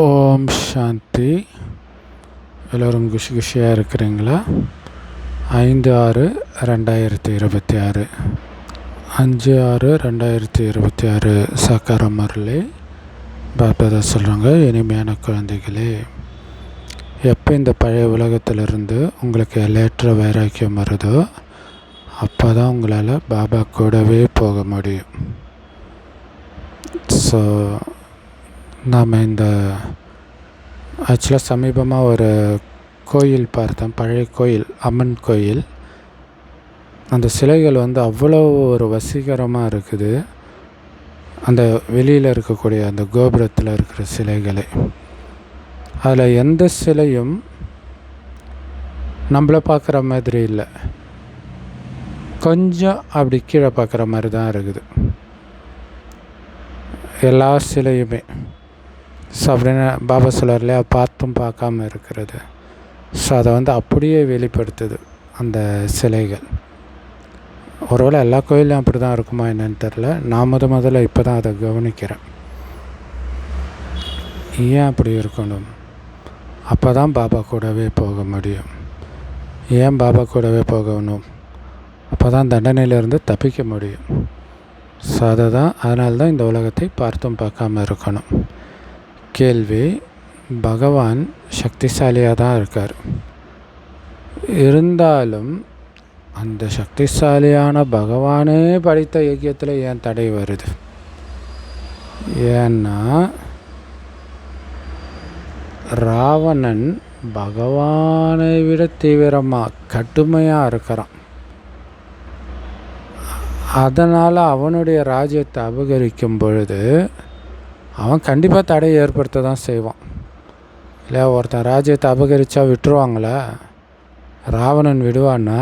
ஓம் சாந்தி. எல்லோரும் குஷி குஷியாக இருக்கிறீங்களா? 5/6/2026 5/6/2026 சாக்கார முரளி பாபாதா சொல்கிறாங்க, இனிமையான குழந்தைகளே, எப்போ இந்த பழைய உலகத்திலிருந்து உங்களுக்கு எல்லையற்ற வைராக்கியம் வருதோ அப்போ தான் உங்களால் பாபா கூடவே போக முடியும். ஸோ நாம் இந்த ஆக்சுவலாக சமீபமாக ஒரு கோயில் பார்த்தோம், பழைய கோயில், அம்மன் கோயில். அந்த சிலைகள் அவ்வளோ ஒரு வசீகரமாக இருக்குது. அந்த வெளியில் இருக்கக்கூடிய அந்த கோபுரத்தில் இருக்கிற சிலைகளை, அதில் எந்த சிலையும் நம்மளை பார்க்குற மாதிரி இல்லை, கொஞ்சம் அப்படி கீழே பார்க்குற மாதிரி தான் இருக்குது எல்லா சிலையுமே. ஸோ அப்படின்னு பாபா சொல்கிறார் இல்லையா, பார்த்தும் பார்க்காம இருக்கிறது. ஸோ அதை அப்படியே வெளிப்படுத்துது அந்த சிலைகள். ஒருவேளை எல்லா கோயிலும் அப்படி தான் இருக்குமா என்னன்னு தெரில. நான் முதல்ல இப்போ தான் அதை கவனிக்கிறேன். ஏன் அப்படி இருக்கணும்? அப்போ தான் பாபா கூடவே போக முடியும். ஏன் பாபா கூடவே போகணும்? அப்போ தான் தண்டனையிலேருந்து தப்பிக்க முடியும். ஸோ அதனால தான் இந்த உலகத்தை பார்த்தும் பார்க்காம இருக்கணும். கேள்வி: பகவான் சக்திசாலியாக தான் இருக்கார், இருந்தாலும் அந்த சக்திசாலியான பகவானே படித்த யஜ்யத்தில் ஏன் தடை வருது? ஏன்னா ராவணன் பகவானை விட தீவிரமாக கடுமையாக இருக்கிறான். அதனால் அவனுடைய ராஜ்யத்தை அபகரிக்கும் பொழுது அவன் கண்டிப்பாக தடையை ஏற்படுத்த தான் செய்வான் இல்லையா? ஒருத்தன் ராஜ்யத்தை அபகரித்தா விட்டுருவாங்களா? ராவணன் விடுவான்னா?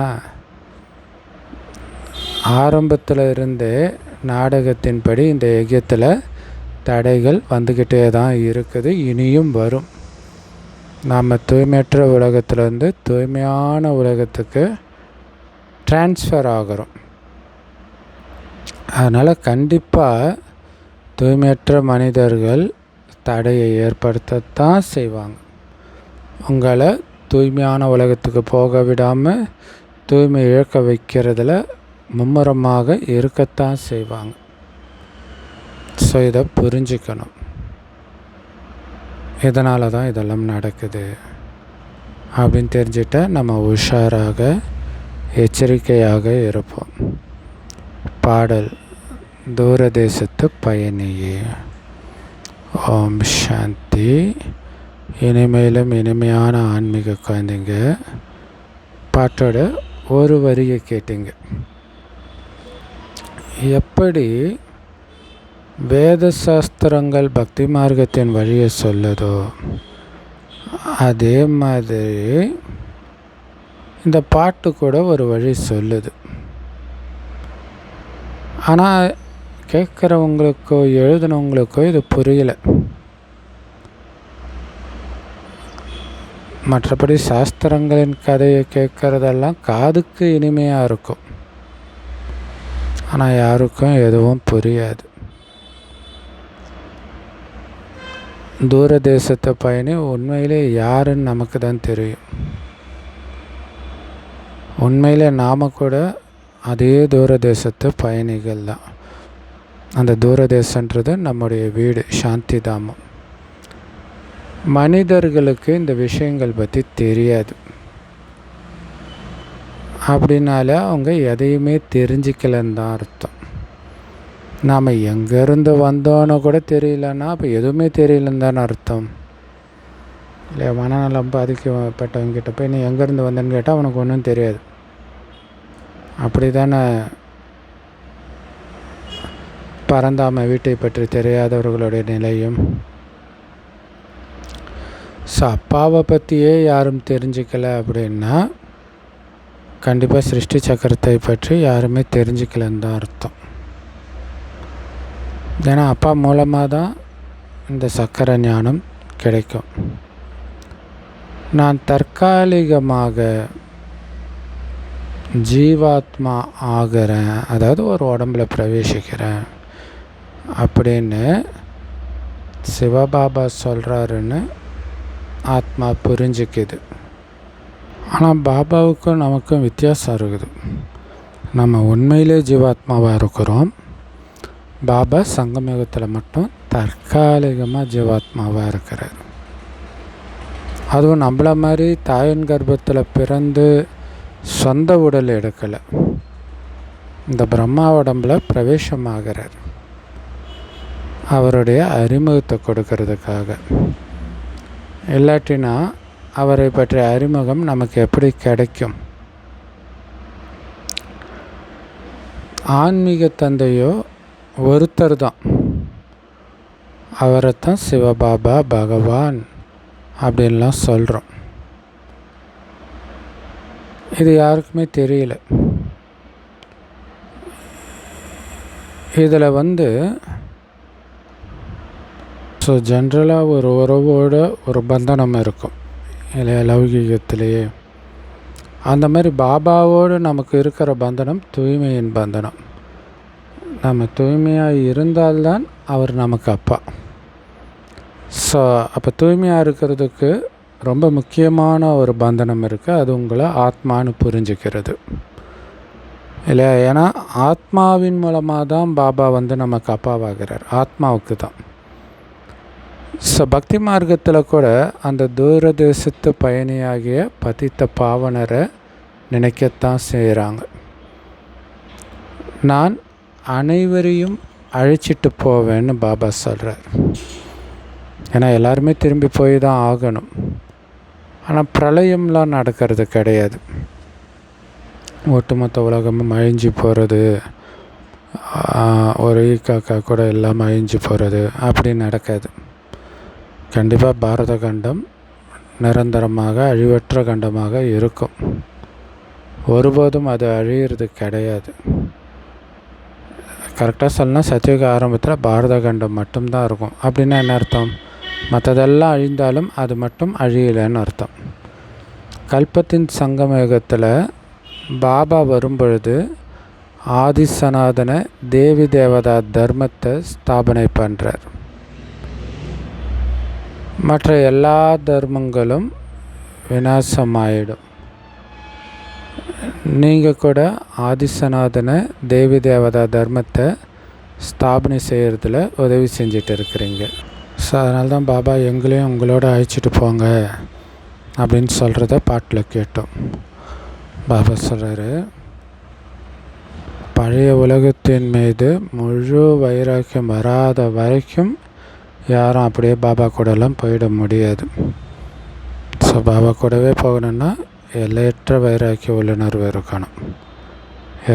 ஆரம்பத்தில் இருந்தே நாடகத்தின்படி இந்த யஜ்யத்தில் தடைகள் வந்துக்கிட்டே தான் இருக்குது, இனியும் வரும். நாம் தூய்மையற்ற உலகத்திலேருந்து தூய்மையான உலகத்துக்கு டிரான்ஸ்ஃபர் ஆகிறோம். அதனால் கண்டிப்பாக தூய்மையற்ற மனிதர்கள் தடையை ஏற்படுத்தத்தான் செய்வாங்க. உங்களை தூய்மையான உலகத்துக்கு போக விடாமல் தூய்மை இழக்க வைக்கிறதுல மும்முரமாக இருக்கத்தான் செய்வாங்க. ஸோ இதை புரிஞ்சிக்கணும். இதனால தான் இதெல்லாம் நடக்குது அப்படின்னு தெரிஞ்சிட்டா நம்ம உஷாராக எச்சரிக்கையாக இருப்போம். பாடல்: தூரதேசத்து பயணியே. ஓம் சாந்தி. இனிமேலும் இனிமையான ஆன்மீக குழந்தைங்க, பாட்டோட ஒரு வரியை கேட்டீங்க. எப்படி வேத சாஸ்திரங்கள் பக்தி மார்க்கத்தின் வழியை சொல்லுதோ அதே மாதிரி இந்த பாட்டு கூட ஒரு வழி சொல்லுது. ஆனால் கேட்குறவங்களுக்கோ எழுதுனவங்களுக்கோ இது புரியலை. மற்றபடி சாஸ்திரங்களின் கதையை கேட்குறதெல்லாம் காதுக்கு இனிமையாக இருக்கும், ஆனால் யாருக்கும் எதுவும் புரியாது. தூரதேசத்தை பயணி உண்மையிலே யாருன்னு நமக்கு தான் தெரியும். உண்மையிலே நாம் கூட அதே தூரதேசத்து பயணிகள் தான். அந்த தூரதேசன்றது நம்முடைய வீடு, சாந்தி தாமம். மனிதர்களுக்கு இந்த விஷயங்கள் பற்றி தெரியாது. அப்படின்னால அவங்க எதையுமே தெரிஞ்சிக்கலன்னு தான் அர்த்தம். நாம் எங்கேருந்து வந்தோன்னு கூட தெரியலன்னா அப்போ எதுவுமே தெரியலன்னு தானே அர்த்தம் இல்லையா? மனநலம் பாதிக்கப்பட்டவங்கிட்ட போய் நீ எங்கேருந்து வந்தேன்னு கேட்டால் அவனுக்கு ஒன்றும் தெரியாது. அப்படி தானே பரந்தாம வீட்டை பற்றி தெரியாதவர்களுடைய நிலையும். ஸோ அப்பாவை பற்றியே யாரும் தெரிஞ்சிக்கலை அப்படின்னா கண்டிப்பாக சிருஷ்டி சக்கரத்தை பற்றி யாருமே தெரிஞ்சிக்கலன்னு தான் அர்த்தம். ஏன்னா அப்பா மூலமாக தான் இந்த சக்கர ஞானம் கிடைக்கும். நான் தற்காலிகமாக ஜீவாத்மா ஆகிறேன், அதாவது ஒரு உடம்பில் பிரவேசிக்கிறேன் அப்படின்னு சிவபாபா சொல்கிறாருன்னு ஆத்மா புரிஞ்சிக்குது. ஆனால் பாபாவுக்கும் நமக்கும் வித்தியாசம் இருக்குது. நம்ம உண்மையிலே ஜீவாத்மாவாக இருக்கிறோம். பாபா சங்கமயுகத்தில் மட்டும் தற்காலிகமாக ஜீவாத்மாவாக இருக்கிறார். அதுவும் நம்மள மாதிரி தாயின் கர்ப்பத்தில் பிறந்து சொந்த உடல் எடுக்கலை. இந்த பிரம்மா உடம்புல பிரவேசமாகிறார் அவருடைய அறிமுகத்தை கொடுக்கறதுக்காக. இல்லாட்டினா அவரை பற்றிய அறிமுகம் நமக்கு எப்படி கிடைக்கும்? ஆன்மீக தந்தையோ ஒருத்தர் தான். அவரைத்தான் சிவபாபா பகவான் அப்படின்லாம் சொல்கிறோம். இது யாருக்குமே தெரியல. இதில் ஸோ ஜென்ரலாக ஒரு உறவோட ஒரு பந்தனம் இருக்கும் இல்லையா, லௌகீகத்திலேயே. அந்த மாதிரி பாபாவோடு நமக்கு இருக்கிற பந்தனம் தூய்மையின் பந்தனம். நம்ம தூய்மையாக இருந்தால்தான் அவர் நமக்கு அப்பா. ஸோ அப்போ தூய்மையாக இருக்கிறதுக்கு ரொம்ப முக்கியமான ஒரு பந்தனம் இருக்குது. அது உங்களை ஆத்மானு புரிஞ்சுக்கிறது இல்லையா. ஏன்னா ஆத்மாவின் மூலமாக தான் பாபா நமக்கு அப்பாவாகிறார், ஆத்மாவுக்கு தான். ஸோ பக்தி மார்க்கத்தில் கூட அந்த தூரதேசத்து பயணியாகிய பதித்த பாவனரை நினைக்கத்தான் செய்கிறாங்க. நான் அனைவரையும் அழைச்சிட்டு போவேன்னு பாபா சொல்கிறார். ஏன்னா எல்லாருமே திரும்பி போய் தான் ஆகணும். ஆனால் பிரளயம்லாம் நடக்கிறது கிடையாது. ஒட்டுமொத்த உலகமும் அழிஞ்சு போகிறது, ஒரு காக்கா கூட எல்லாம் அழிஞ்சு போகிறது அப்படி நடக்காது. கண்டிப்பாக பாரத கண்டம் நிரந்தரமாக அழிவற்ற கண்டமாக இருக்கும். ஒருபோதும் அது அழியிறது கிடையாது. கரெக்டாக சொல்லலாம், சத்தியுக ஆரம்பத்தில் பாரத கண்டம் மட்டும்தான் இருக்கும். அப்படின்னா என்ன அர்த்தம்? மற்றதெல்லாம் அழிந்தாலும் அது மட்டும் அழியலைன்னு அர்த்தம். கல்பத்தின் சங்கமயுகத்தில் பாபா வரும்பொழுது ஆதிசநாதன தேவி தேவதா தர்மத்தை ஸ்தாபனை பண்ணுறார். மற்ற எல்லா தர்மங்களும் விநாசமாயிடும். நீங்கள் கூட ஆதிசநாதன தேவி தேவதா தர்மத்தை ஸ்தாபனை செய்கிறதுல உதவி செஞ்சிட்டு இருக்கிறீங்க. ஸோ அதனால தான் பாபா எங்களையும் உங்களோட அழைச்சிட்டு போங்க அப்படின்னு சொல்கிறத பாட்டில் கேட்டோம். பாபா சொல்கிறாரு, பழைய உலகத்தின் மீது முழு வைராக்கியம் வராத வரைக்கும் யாரும் அப்படியே பாபா கூடலாம் போயிட முடியாது. ஸோ பாபா கூடவே போகணுன்னா எல்லையற்ற வைராக்கிய உள்ளுணர்வு இருக்கணும்.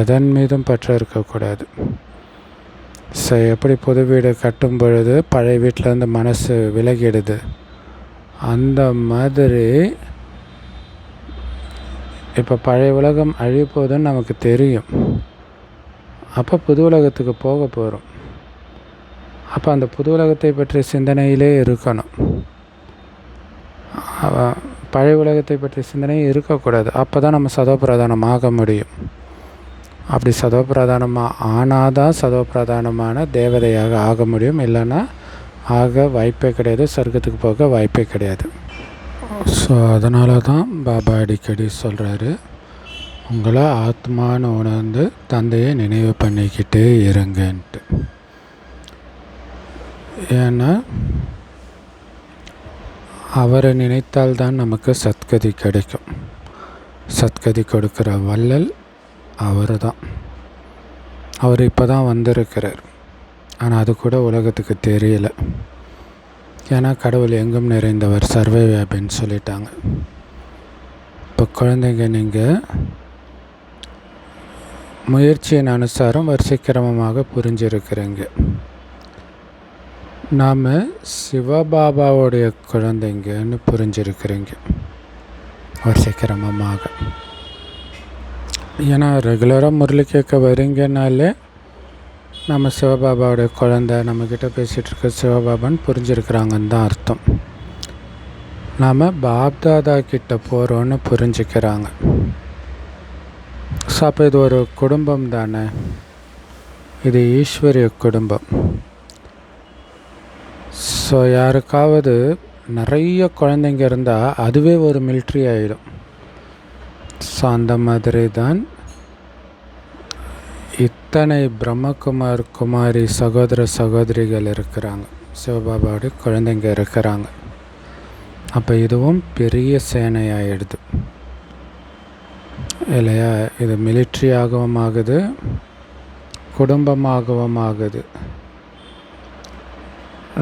எதன் மீதும் பற்ற இருக்கக்கூடாது. ஸோ எப்படி புது வீடு கட்டும் பொழுது பழைய வீட்டிலேருந்து மனசு விலகிடுது, அந்த மாதிரி இப்போ பழைய உலகம் அழிய போகுதுன்னு நமக்கு தெரியும். அப்போ புது உலகத்துக்கு போக போகிறோம். அப்போ அந்த புது உலகத்தை பற்றிய சிந்தனையிலே இருக்கணும். பழைய உலகத்தை பற்றிய சிந்தனையே இருக்கக்கூடாது. அப்போ தான் நம்ம சதோபிரதானம் ஆக முடியும். அப்படி சதோபிரதானமாக ஆனால் தான் சதோபிரதானமான தேவதையாக ஆக முடியும். இல்லைன்னா ஆக வாய்ப்பே கிடையாது, சொர்க்கத்துக்கு போக வாய்ப்பே கிடையாது. ஸோ அதனால தான் பாபா அடிக்கடி சொல்கிறாரு, உங்களை ஆத்மான்னு உணர்ந்து தந்தையை நினைவு பண்ணிக்கிட்டே இருங்கன்ட்டு. ஏன்னா அவரை நினைத்தால்தான் நமக்கு சத்கதி கிடைக்கும். சத்கதி கொடுக்குற வள்ளல் அவர் தான். அவர் இப்போ தான் வந்திருக்கிறார். ஆனால் அது கூட உலகத்துக்கு தெரியல. ஏன்னா கடவுள் எங்கும் நிறைந்தவர், சர்வ வியாபின்னு சொல்லிட்டாங்க. இப்போ குழந்தைங்க, நீங்கள் முயற்சியின் அனுசாரம் வரிசைக்கிரமமாக புரிஞ்சிருக்கிறீங்க. நாம் சிவபாபாவுடைய குழந்தைங்கன்னு புரிஞ்சிருக்கிறீங்க வரிசைக்கிரமமாக. ஏன்னா ரெகுலராக முரளி கேட்க வரீங்கனாலே நம்ம சிவபாபாவுடைய குழந்தை, நம்மக்கிட்ட பேசிகிட்டு இருக்க சிவபாபான்னு புரிஞ்சிருக்கிறாங்கன்னு தான் அர்த்தம். நாம் பாப்தாதா கிட்ட போகிறோன்னு புரிஞ்சுக்கிறாங்க. ஸோ அப்போ இது ஒரு குடும்பம் தானே, இது ஈஸ்வரிய குடும்பம். ஸோ யாருக்காவது நிறைய குழந்தைங்க இருந்தால் அதுவே ஒரு மிலிட்ரி ஆகிடும். ஸோ அந்த மாதிரி தான் இத்தனை பிரம்மகுமார் குமாரி சகோதர சகோதரிகள் இருக்கிறாங்க, சிவபாபாவுடைய குழந்தைங்க இருக்கிறாங்க. அப்போ இதுவும் பெரிய சேனையாகிடுது இல்லையா? இது மிலிட்ரியாகவும் ஆகுது, குடும்பமாகவும் ஆகுது.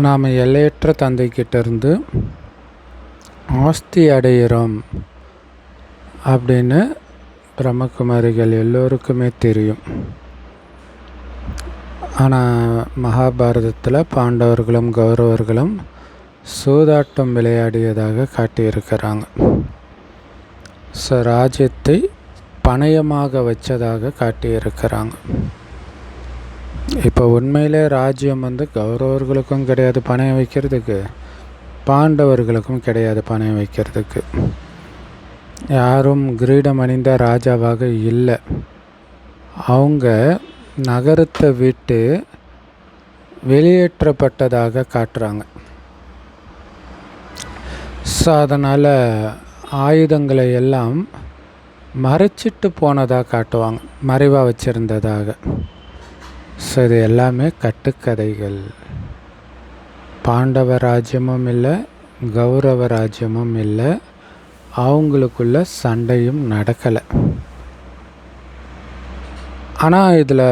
நாம் எல்லையற்ற தந்தைக்கிட்டேருந்து ஆஸ்தி அடைகிறோம் அப்படின்னு பிரம்மகுமாரிகள் எல்லோருக்குமே தெரியும். ஆனால் மகாபாரதத்தில் பாண்டவர்களும் கௌரவர்களும் சூதாட்டம் விளையாடியதாக காட்டியிருக்கிறாங்க. ராஜ்யத்தை பணயமாக வச்சதாக காட்டியிருக்கிறாங்க. இப்போ உண்மையிலே ராஜ்யம் கௌரவர்களுக்கும் கிடையாது பணயம் வைக்கிறதுக்கு, பாண்டவர்களுக்கும் கிடையாது பணயம் வைக்கிறதுக்கு. யாரும் கிரீடம் அணிந்த ராஜாவாக இல்லை. அவங்க நகரத்தை விட்டு வெளியேற்றப்பட்டதாக காட்டுறாங்க. ஸோ அதனால் ஆயுதங்களை எல்லாம் மறைச்சிட்டு போனதாக காட்டுவாங்க, மறைவாக வச்சுருந்ததாக. ஸோ இது எல்லாமே கட்டுக்கதைகள். பாண்டவ ராஜ்யமும் இல்லை, கௌரவ ராஜ்யமும் இல்லை, அவங்களுக்குள்ள சண்டையும் நடக்கலை. ஆனால் இதில்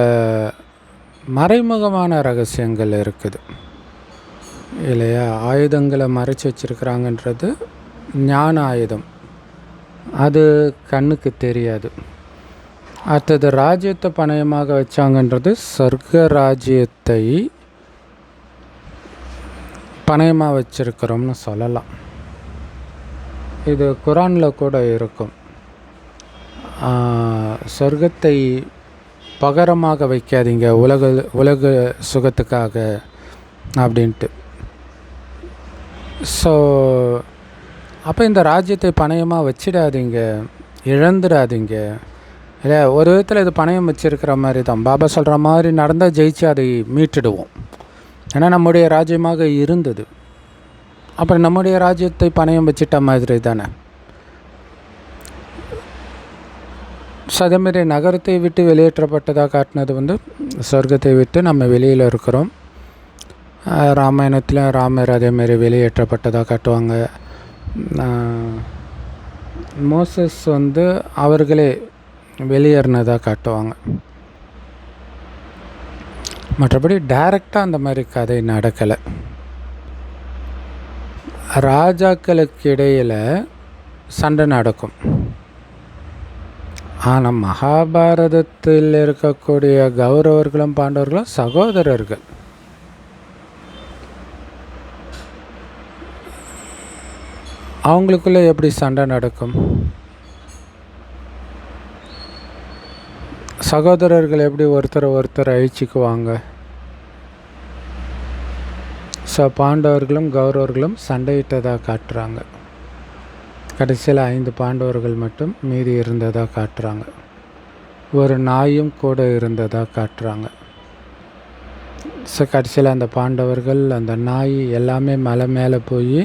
மறைமுகமான ரகசியங்கள் இருக்குது இல்லையா? ஆயுதங்களை மறைச்சி வச்சுருக்கிறாங்கன்றது ஞான ஆயுதம், அது கண்ணுக்கு தெரியாது. அடுத்தது ராஜ்யத்தை பணயமாக வச்சாங்கன்றது சொர்க்க ராஜ்யத்தை பணயமாக வச்சுருக்கிறோம்னு சொல்லலாம். இது குரானில் கூட இருக்கும். சொர்க்கத்தை பகரமாக வைக்காதீங்க உலக சுகத்துக்காக அப்படின்ட்டு. ஸோ அப்போ இந்த ராஜ்யத்தை பணயமாக வச்சிடாதீங்க, இழந்துடாதீங்க இல்லை. ஒரு விதத்தில் இது பணயம் வச்சுருக்கிற மாதிரி தான். பாபா சொல்கிற மாதிரி நடந்தால் ஜெயிச்சு அதை மீட்டுடுவோம். ஏன்னா நம்முடைய ராஜ்யமாக இருந்தது. அப்புறம் நம்முடைய ராஜ்யத்தை பணயம் வச்சிட்ட மாதிரி தானே. ஸோ அதேமாரி நகரத்தை விட்டு வெளியேற்றப்பட்டதாக காட்டினது சொர்க்கத்தை விட்டு நம்ம வெளியில் இருக்கிறோம். ராமாயணத்தில் ராமர் அதேமாரி வெளியேற்றப்பட்டதாக காட்டுவாங்க. மோசஸ் அவர்களே வெளியேறினதாக காட்டுவாங்க. மற்றபடி டைரெக்டாக அந்த மாதிரி கதை நடக்கலை. ராஜாக்களுக்கு இடையில் சண்டை நடக்கும். ஆனால் மகாபாரதத்தில் இருக்கக்கூடிய கௌரவர்களும் பாண்டவர்களும் சகோதரர்கள். அவங்களுக்குள்ளே எப்படி சண்டை நடக்கும்? சகோதரர்கள் எப்படி ஒருத்தர் அழிச்சிக்குவாங்க? ஸோ பாண்டவர்களும் கௌரவர்களும் சண்டையிட்டதாக காட்டுறாங்க. கடைசியில் 5 பாண்டவர்கள் மட்டும் மீதி இருந்ததாக காட்டுறாங்க. ஒரு நாயும் கூட இருந்ததாக காட்டுறாங்க. ஸோ கடைசியில் அந்த பாண்டவர்கள், அந்த நாய் எல்லாமே மலை மேலே போய்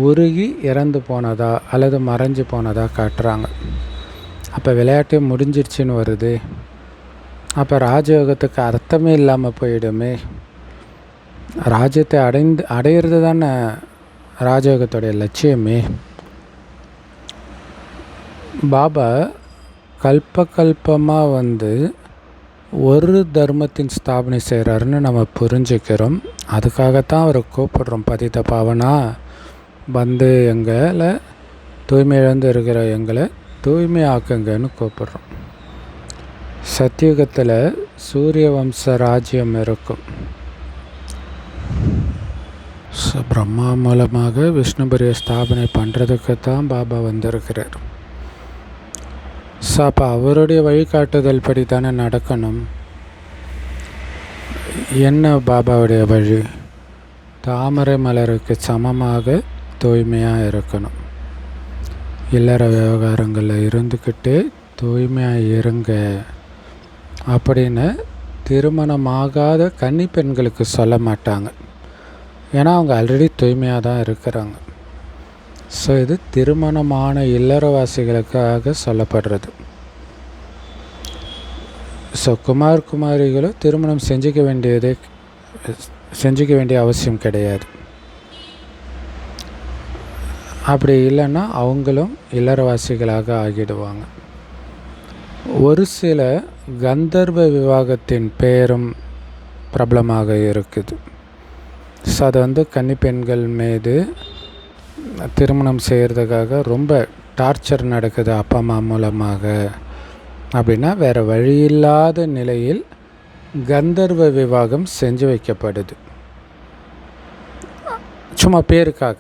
உருகி இறந்து போனதா அல்லது மறைஞ்சு போனதா காட்டுறாங்க. அப்போ விளையாட்டே முடிஞ்சிருச்சுன்னு வருது. அப்போ ராஜயோகத்துக்கு அர்த்தமே இல்லாமல் போயிடுமே. ராஜ்யத்தை அடையிறது தானே ராஜயோகத்துடைய லட்சியமே. பாபா கல்பமாக ஒரு தர்மத்தின் ஸ்தாபனை செய்கிறாருன்னு நம்ம புரிஞ்சுக்கிறோம். அதுக்காகத்தான் அவரை கூப்பிடுறோம். பதித பாவனா எங்களை தூய்மை இழந்து இருக்கிற எங்களை தூய்மை ஆக்குங்கன்னு கூப்பிடுறோம். சத்தியுகத்தில் சூரிய வம்ச ராஜ்யம் இருக்கும். பிரம்மா மூலமாக விஷ்ணுபுரியை ஸ்தாபனை பண்ணுறதுக்கு தான் பாபா வந்திருக்கிறார். ஸோ அப்போ அவருடைய வழிகாட்டுதல் படி தானே நடக்கணும். என்ன பாபாவுடைய வழி? தாமரை மலருக்கு சமமாக தூய்மையாக இருக்கணும். இல்லற விவகாரங்களில் இருந்துக்கிட்டு தூய்மையாக இருங்க அப்படின்னு திருமணமாகாத கன்னி பெண்களுக்கு சொல்ல மாட்டாங்க. ஏன்னா அவங்க ஆல்ரெடி தூய்மையாக தான் இருக்கிறாங்க. ஸோ இது திருமணமான இல்லறவாசிகளுக்காக சொல்லப்படுறது. ஸோ குமார் குமாரிகளும் திருமணம் செஞ்சுக்க வேண்டிய அவசியம் கிடையாது. அப்படி இல்லைன்னா அவங்களும் இல்லறவாசிகளாக ஆகிடுவாங்க. ஒரு சில கந்தர்வ விவாகத்தின் பெயரும் பிரபலமாக இருக்குது. ஸோ அது கன்னி பெண்கள் மீது திருமணம் செய்கிறதுக்காக ரொம்ப டார்ச்சர் நடக்குது அப்பா அம்மா மூலமாக அப்படின்னா வேறு வழியில்லாத நிலையில் கந்தர்வ விவாகம் செஞ்சு வைக்கப்படுது. சும்மா பேருக்காக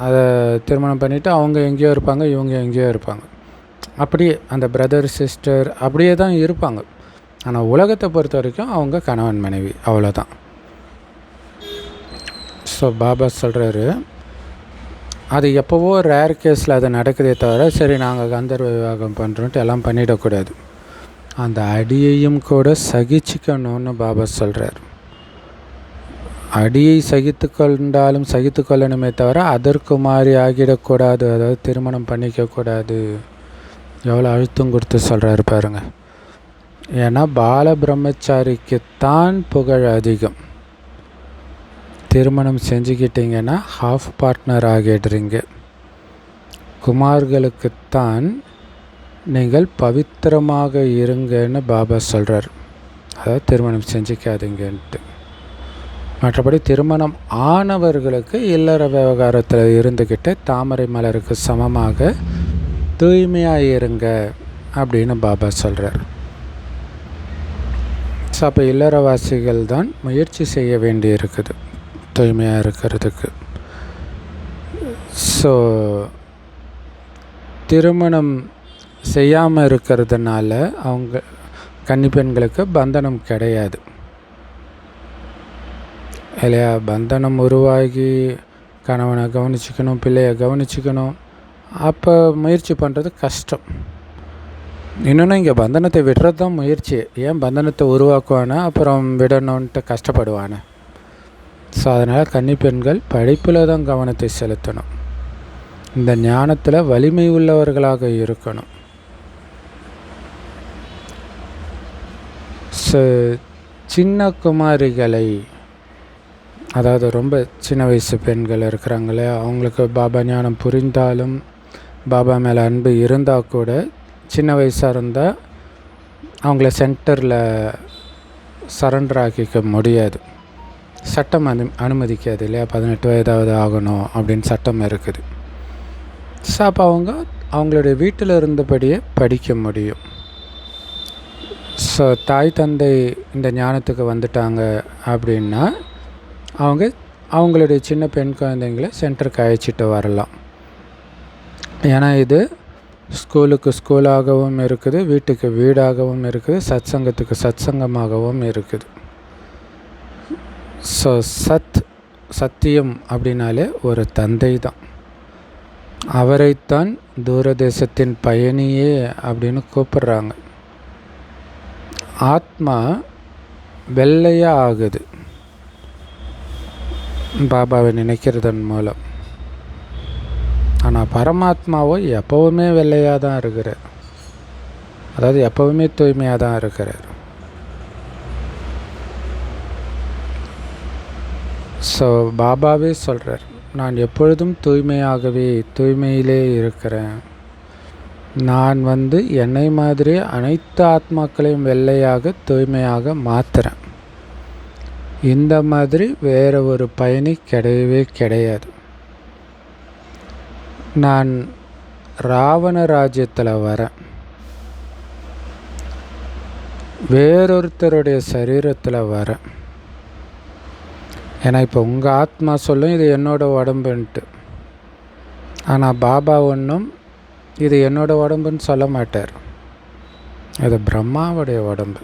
அதை திருமணம் பண்ணிவிட்டு அவங்க எங்கேயோ இருப்பாங்க, இவங்க எங்கேயோ இருப்பாங்க. அப்படியே அந்த பிரதர் சிஸ்டர் அப்படியே தான் இருப்பாங்க. ஆனால் உலகத்தை பொறுத்த வரைக்கும் அவங்க கணவன் மனைவி, அவ்வளோதான். ஸோ பாபா சொல்கிறாரு, அது எப்போவோ ரேர் கேஸில் அது நடக்குதே தவிர சரி நாங்கள் கந்தர்வ விவாகம் பண்ணுறோன்ட்டு எல்லாம் பண்ணிடக்கூடாது. அந்த அடியையும் கூட சகிச்சுக்கணும்னு பாபா சொல்கிறார். அடியை சகித்து கொண்டாலும் சகித்து கொள்ளணுமே தவிர அதற்கு மாறி ஆகிடக்கூடாது, அதாவது திருமணம் பண்ணிக்கக்கூடாது. எவ்வளோ அழுத்தம் கொடுத்து சொல்கிறாரு பாருங்கள். ஏன்னா பால பிரம்மச்சாரிக்குத்தான் புகழ் அதிகம். திருமணம் செஞ்சுக்கிட்டிங்கன்னா ஹாஃப் பார்ட்னர் ஆகிடுறீங்க. குமார்களுக்குத்தான் நீங்கள் பவித்திரமாக இருங்கன்னு பாபா சொல்கிறார். அதாவது திருமணம் செஞ்சிக்காதீங்கன்ட்டு. மற்றபடி திருமணம் ஆனவர்களுக்கு இல்லற விவகாரத்தில் இருந்துக்கிட்டு தாமரை மலருக்கு சமமாக தூய்மையாக இருங்க அப்படின்னு பாபா சொல்கிறார். ஸோ அப்போ இல்லறவாசிகள் தான் முயற்சி செய்ய வேண்டி இருக்குது தூய்மையாக இருக்கிறதுக்கு. ஸோ திருமணம் செய்யாமல் இருக்கிறதுனால அவங்க கன்னி பெண்களுக்கு பந்தனம் கிடையாது இல்லையா? பந்தனம் உருவாகி கணவனை கவனிச்சிக்கணும், பிள்ளையை கவனிச்சிக்கணும், அப்போ முயற்சி பண்ணுறது கஷ்டம். இன்னொன்று இங்கே பந்தனத்தை விடுறது தான் முயற்சி. ஏன் பந்தனத்தை உருவாக்குவானே அப்புறம் விடணுன்ட்டு கஷ்டப்படுவானே. ஸோ அதனால் கன்னி பெண்கள் படிப்பில் தான் கவனத்தை செலுத்தணும். இந்த ஞானத்தில் வலிமை உள்ளவர்களாக இருக்கணும். சின்ன குமாரிகளை, அதாவது ரொம்ப சின்ன வயசு பெண்கள் இருக்கிறாங்களே, அவங்களுக்கு பாபா ஞானம் புரிந்தாலும் பாபா மேலே அன்பு இருந்தால் கூட சின்ன வயசாக இருந்தால் அவங்கள சென்டரில் சரண்டர் ஆக்கிக்க முடியாது. சட்டம் அனுமதிக்காது இல்லையா? 18 வயதாவது ஆகணும் அப்படின்னு சட்டம் இருக்குது. ஸோ அப்போ அவங்களுடைய வீட்டில் இருந்தபடியே படிக்க முடியும். ஸோ தாய் தந்தை இந்த ஞானத்துக்கு வந்துட்டாங்க அப்படின்னா அவங்களுடைய சின்ன பெண் குழந்தைங்களை சென்டருக்கு அழைச்சிட்டு வரலாம். ஏன்னா இது ஸ்கூலுக்கு ஸ்கூலாகவும் இருக்குது, வீட்டுக்கு வீடாகவும் இருக்குது, சத்சங்கத்துக்கு சத்சங்கமாகவும் இருக்குது. ஸோ சத்தியம் அப்படின்னாலே ஒரு தந்தை தான். அவரைத்தான் தூரதேசத்தின் பயணியே அப்படின்னு கூப்பிட்றாங்க. ஆத்மா வெள்ளையாக ஆகுது பாபாவை நினைக்கிறதன் மூலம். ஆனால் பரமாத்மாவோ எப்போவுமே வெள்ளையாக தான் இருக்கிறார், அதாவது எப்போவுமே தூய்மையாக தான் இருக்கிறார். ஸோ பாபாவே சொல்கிறார், நான் எப்பொழுதும் தூய்மையிலே இருக்கிறேன். நான் என்னை மாதிரி அனைத்து ஆத்மாக்களையும் வெள்ளையாக தூய்மையாக மாற்றுறேன். இந்த மாதிரி வேறு ஒரு பயணி கிடையவே கிடையாது. நான் ராவண ராஜ்யத்தில் வரேன், வேறொருத்தருடைய சரீரத்தில் வரேன். ஏன்னா இப்போ உங்கள் ஆத்மா சொல்லும் இது என்னோடய உடம்புன்ட்டு. ஆனால் பாபா ஒன்றும் இது என்னோடய உடம்புன்னு சொல்ல மாட்டார். இது பிரம்மாவுடைய உடம்பு,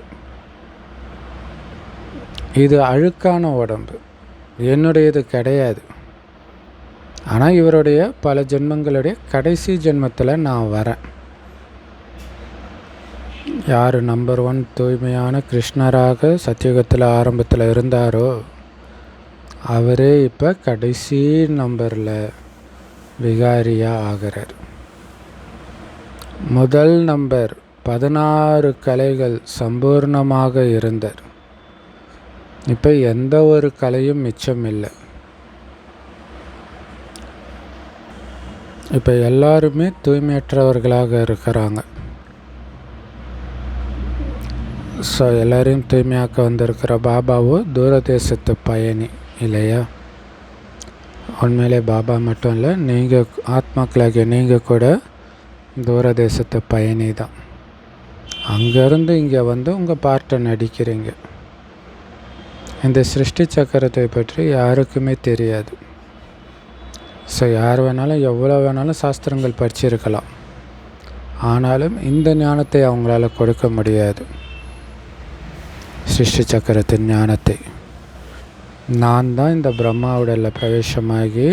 இது அழுக்கான உடம்பு, என்னுடையது கிடையாது. ஆனால் இவருடைய பல ஜென்மங்களுடைய கடைசி ஜென்மத்தில் நான் வரேன். யார் நம்பர் 1 தூய்மையான கிருஷ்ணராக சத்தியுகத்தில் ஆரம்பத்தில் இருந்தாரோ அவரே இப்போ கடைசி நம்பரில் விகாரியாக ஆகிறார். முதல் நம்பர் 16 கலைகள் சம்பூர்ணமாக இருந்தார். இப்போ எந்த ஒரு கலையும் மிச்சம் இல்லை. இப்போ எல்லாருமே தூய்மையற்றவர்களாக இருக்கிறாங்க. ஸோ எல்லோரையும் தூய்மையாக்க வந்திருக்கிற பாபாவோ தூரதேசத்து பயணி இல்லையா? உண்மையிலே பாபா மட்டும் இல்லை, நீங்கள் ஆத்மாக்களாகிய நீங்கள் கூட தூரதேசத்து பயணி தான். அங்கேருந்து இங்கே வந்து உங்கள் பார்ட்டை நடிக்கிறீங்க. இந்த சிருஷ்டி சக்கரத்தை பற்றி யாருக்குமே தெரியாது. ஸோ யார் வேணாலும் எவ்வளோ வேணாலும் சாஸ்திரங்கள் படிச்சிருக்கலாம், ஆனாலும் இந்த ஞானத்தை அவங்களால கொடுக்க முடியாது. சிருஷ்டி சக்கரத்தின் ஞானத்தை நான் தான் இந்த பிரம்மாவுடல பிரவேசமாகி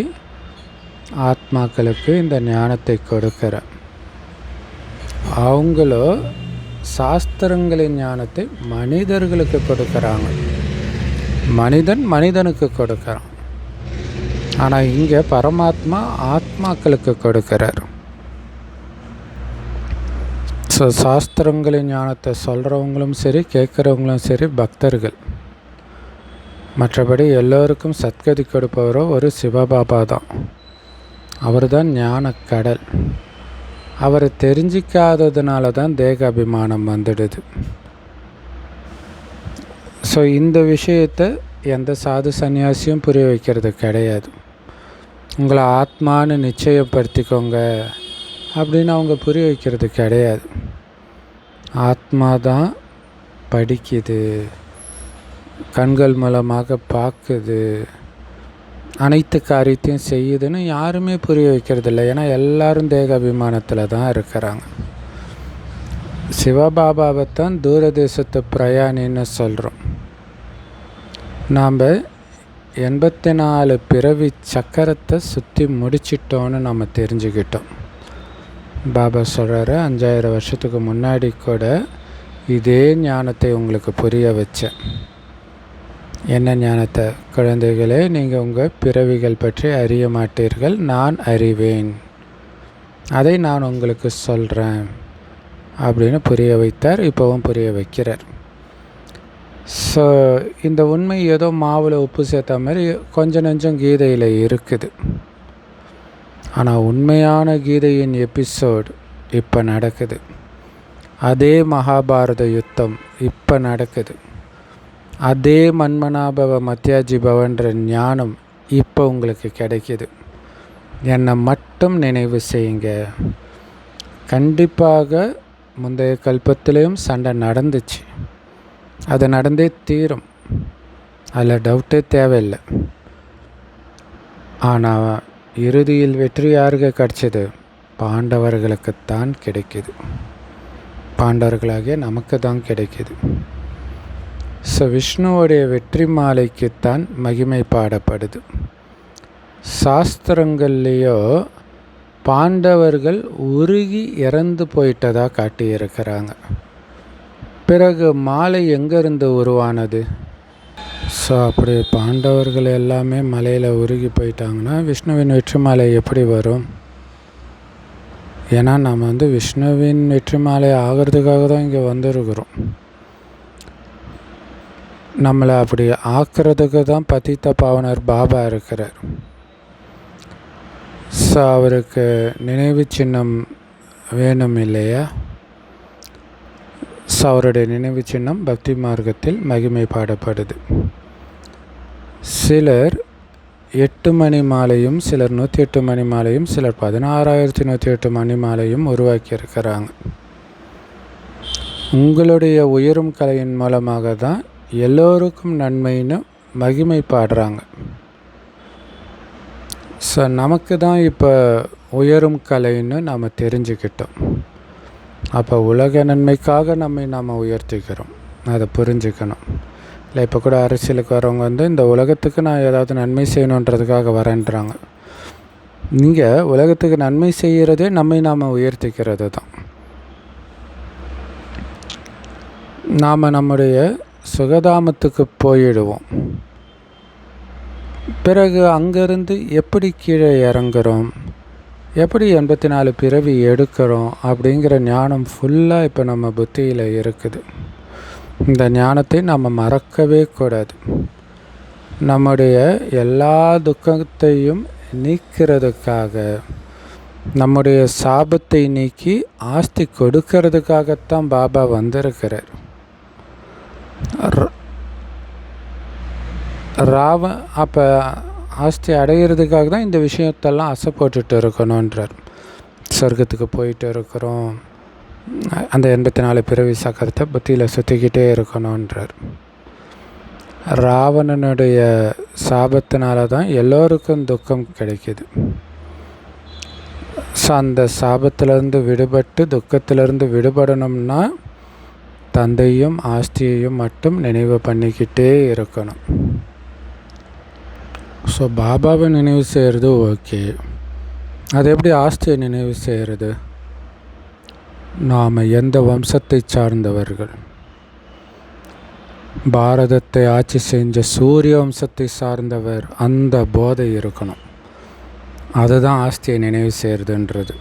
ஆத்மாக்களுக்கு இந்த ஞானத்தை கொடுக்கிறேன். அவங்களோ சாஸ்திரங்களின் ஞானத்தை மனிதர்களுக்கு கொடுக்குறாங்க. மனிதன் மனிதனுக்கு கொடுக்குறான். ஆனால் இங்கே பரமாத்மா ஆத்மாக்களுக்கு கொடுக்கிறார். ஸோ சாஸ்திரங்களின் ஞானத்தை சொல்கிறவங்களும் சரி, கேட்குறவங்களும் சரி பக்தர்கள். மற்றபடி எல்லோருக்கும் சத்கதி கொடுப்பவரோ ஒரு சிவபாபா தான். அவர் தான் ஞான கடல். அவரை தெரிஞ்சிக்காததுனால தான் தேக அபிமானம் வந்துடுது. ஸோ இந்த விஷயத்தை எந்த சாது சன்னியாசியும் புரிய வைக்கிறது கிடையாது. உங்களை ஆத்மானு நிச்சயப்படுத்திக்கோங்க அப்படின்னு அவங்க புரிய வைக்கிறது கிடையாது. ஆத்மா தான் படிக்குது, கண்கள் மூலமாக பார்க்குது, அனைத்து காரியத்தையும் செய்யுதுன்னு யாருமே புரிய வைக்கிறது இல்லை. ஏன்னா எல்லாரும் தேக அபிமானத்தில் தான் இருக்கிறாங்க. சிவபாபாவைத்தான் தூரதேசத்து பிரயாணின்னு சொல்கிறோம். நாம் 84 பிறவி சக்கரத்தை சுற்றி முடிச்சிட்டோன்னு நம்ம தெரிஞ்சுக்கிட்டோம். பாபா சொல்கிறாரு, 5000 வருஷத்துக்கு முன்னாடி கூட இதே ஞானத்தை உங்களுக்கு புரிய வச்சேன். என்ன ஞானத்தை? குழந்தைகளே, நீங்கள் உங்கள் பிறவிகள் பற்றி அறிய மாட்டீர்கள், நான் அறிவேன், அதை நான் உங்களுக்கு சொல்கிறேன் அப்படின்னு புரிய வைத்தார். இப்போவும் புரிய வைக்கிறார். ஸோ இந்த உண்மை ஏதோ மாவில் உப்பு சேர்த்த மாதிரி கொஞ்சம் நெஞ்சம் கீதையில் இருக்குது. ஆனால் உண்மையான கீதையின் எபிசோடு இப்போ நடக்குது. அதே மகாபாரத யுத்தம் இப்போ நடக்குது. அதே மன்மனாபவ மத்தியாஜி பவன்ற ஞானம் இப்போ உங்களுக்கு கிடைக்கிது. என்னை மட்டும் நினைவு செய்யுங்க. கண்டிப்பாக முந்தைய கல்பத்திலையும் சண்டை நடந்துச்சு, அது நடந்தே தீரும், அதில் டவுட்டே தேவையில்லை. ஆனால் இறுதியில் வெற்றி யாருக்கு கிடைச்சது? பாண்டவர்களுக்குத்தான் கிடைக்கிது. பாண்டவர்களாகிய நமக்கு தான் கிடைக்கிது. ஸோ விஷ்ணுவோடைய வெற்றி மாலைக்குத்தான் மகிமை பாடப்படுது. சாஸ்திரங்கள்லேயோ பாண்டவர்கள் உருகி இறந்து போயிட்டதாக காட்டியிருக்கிறாங்க. பிறகு மாலை எங்கேருந்து உருவானது? ஸோ அப்படி பாண்டவர்கள் எல்லாமே மலையில் உருகி போயிட்டாங்கன்னா விஷ்ணுவின் வெற்றி மாலை எப்படி வரும்? ஏன்னா நம்ம வந்து விஷ்ணுவின் வெற்றி மாலை ஆகிறதுக்காக தான் இங்கே வந்திருக்கிறோம். நம்மளை அப்படி ஆக்கிறதுக்கு தான் பதித்த பாவனர் பாபா இருக்கிறார். ஸோ அவருக்கு நினைவு சின்னம் வேணும் இல்லையா? ஸோ அவருடைய நினைவு சின்னம் பக்தி மார்க்கத்தில் மகிமை பாடப்படுது. சிலர் 8 மணி மாலையும், சிலர் 108 மணி மாலையும், சிலர் 16,108 மணி மாலையும் உருவாக்கியிருக்கிறாங்க. உங்களுடைய உயரும் கலையின் மூலமாக தான் எல்லோருக்கும் நன்மைன்னு மகிமை பாடுறாங்க. ஸோ நமக்கு தான் இப்போ உயரும் கலைன்னு நாம் தெரிஞ்சுக்கிட்டோம். அப்போ உலக நன்மைக்காக நாம் உயர்த்திக்கிறோம். அதை புரிஞ்சுக்கணும். இல்லை இப்போ கூட அரசியலுக்கு வரவங்க வந்து இந்த உலகத்துக்கு நான் ஏதாவது நன்மை செய்யணுன்றதுக்காக வரேன்றாங்க. இங்கே உலகத்துக்கு நன்மை செய்கிறதே நாம் உயர்த்திக்கிறது தான். நாம் நம்முடைய சுகதாமத்துக்கு போயிடுவோம். பிறகு அங்கேருந்து எப்படி கீழே இறங்குறோம், எப்படி 84 பிறவி எடுக்கிறோம் அப்படிங்கிற ஞானம் ஃபுல்லாக இப்போ நம்ம புத்தியில் இருக்குது. இந்த ஞானத்தை நம்ம மறக்கவே கூடாது. நம்முடைய எல்லா துக்கத்தையும் நீக்கிறதுக்காக, நம்முடைய சாபத்தை நீக்கி ஆஸ்தி கொடுக்கறதுக்காகத்தான் பாபா வந்திருக்கிறார். அப்போ ஆஸ்தி அடைகிறதுக்காக தான் இந்த விஷயத்தெல்லாம் அசைப்போட்டுட்டு இருக்கணுன்றார். சொர்க்கத்துக்கு போயிட்டு இருக்கிறோம், அந்த 84 பிறவி சக்கரத்தை புத்தியில் சுற்றிக்கிட்டே இருக்கணுன்றார். ராவணனுடைய சாபத்தினால தான் எல்லோருக்கும் துக்கம் கிடைக்கிது. ஸோ அந்த சாபத்திலேருந்து விடுபட்டு துக்கத்திலேருந்து விடுபடணும்னா தந்தையும் ஆஸ்தியையும் மட்டும் நினைவு பண்ணிக்கிட்டே இருக்கணும். ஸோ பாபாவை நினைவு செய்கிறது ஓகே, அது எப்படி ஆஸ்தியை நினைவு செய்கிறது? நாம் எந்த வம்சத்தை சார்ந்தவர்கள்? பாரதத்தை ஆட்சி செஞ்ச சூரிய வம்சத்தை சார்ந்தவர், அந்த போதை இருக்கணும். அதுதான் ஆஸ்தியை நினைவு செய்கிறதுன்றது.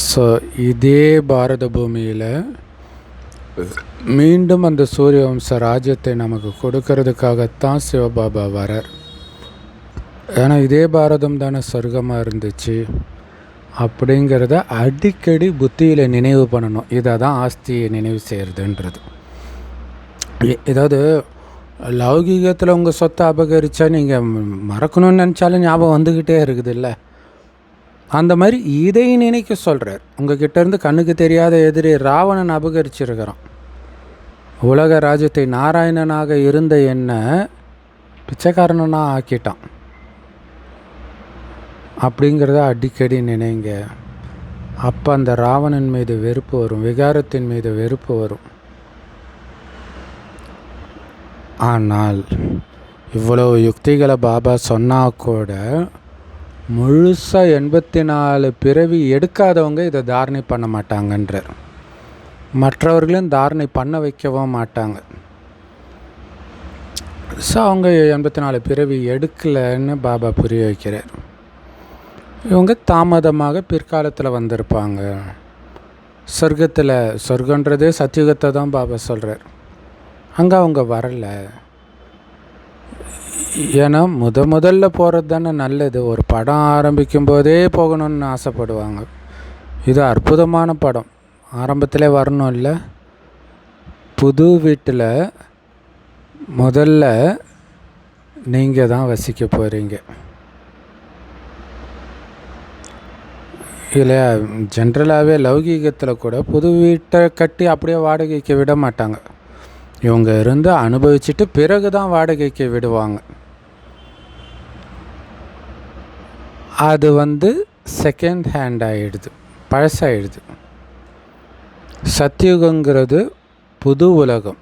ஸோ இதே பாரத பூமியில் மீண்டும் அந்த சூரிய வம்ச ராஜ்யத்தை நமக்கு கொடுக்கறதுக்காகத்தான் சிவபாபா வரார். ஏன்னா இதே பாரதம் தானே சொர்க்கமாக இருந்துச்சு அப்படிங்கிறத அடிக்கடி புத்தியில் நினைவு பண்ணணும். இதை தான் ஆஸ்தியை நினைவு செய்கிறதுன்றது. ஏதாவது லௌகீகத்தில் உங்கள் சொத்தை அபகரித்தா நீங்கள் மறக்கணும்னு நினச்சாலும் ஞாபகம் வந்துக்கிட்டே இருக்குது இல்லை? அந்த மாதிரி இதை நினைக்க சொல்கிறார். உங்கள் கிட்டேருந்து கண்ணுக்கு தெரியாத எதிரி ராவணன் அபகரிச்சிருக்கிறான். உலக ராஜ்யத்தை நாராயணனாக இருந்த என்ன பிச்சைக்காரனாக ஆக்கிட்டான். அப்படிங்கிறத அடிக்கடி நினைங்க. அப்போ அந்த ராவணன் மீது வெறுப்பு வரும், விகாரத்தின் மீது வெறுப்பு வரும். ஆனால் இவ்வளவு யுக்திகளை பாபா சொன்னால் கூட முழுசாக 84 பிறவி எடுக்காதவங்க இதை தாரணை பண்ண மாட்டாங்கன்றார். மற்றவர்களும் தாரணை பண்ண வைக்கவும் மாட்டாங்க. ஸோ அவங்க 84 பிறவி எடுக்கலைன்னு பாபா புரிய வைக்கிறார். இவங்க தாமதமாக பிற்காலத்தில் வந்திருப்பாங்க. சொர்க்கன்றதே சத்தியுகத்தை தான் பாபா சொல்கிறார். அங்கே அவங்க வரலை. ஏன்னா முதல்ல போகிறது தானே நல்லது. ஒரு படம் ஆரம்பிக்கும் போதே போகணும்னு ஆசைப்படுவாங்க. இது அற்புதமான படம், ஆரம்பத்திலே வரணும் இல்லை? புது வீட்டில் முதல்ல நீங்கள் தான் வசிக்க போகிறீங்க இல்லையா? ஜென்ரலாகவே லௌகீகத்தில் கூட புது வீட்டை கட்டி அப்படியே வாடகைக்கு விட மாட்டாங்க. இவங்க இருந்து அனுபவிச்சுட்டு பிறகு தான் வாடகைக்கு விடுவாங்க. அது செகண்ட் ஹேண்ட் ஆகிடுது, பழசாகிடுது. சத்தியுகங்கிறது புது உலகம்,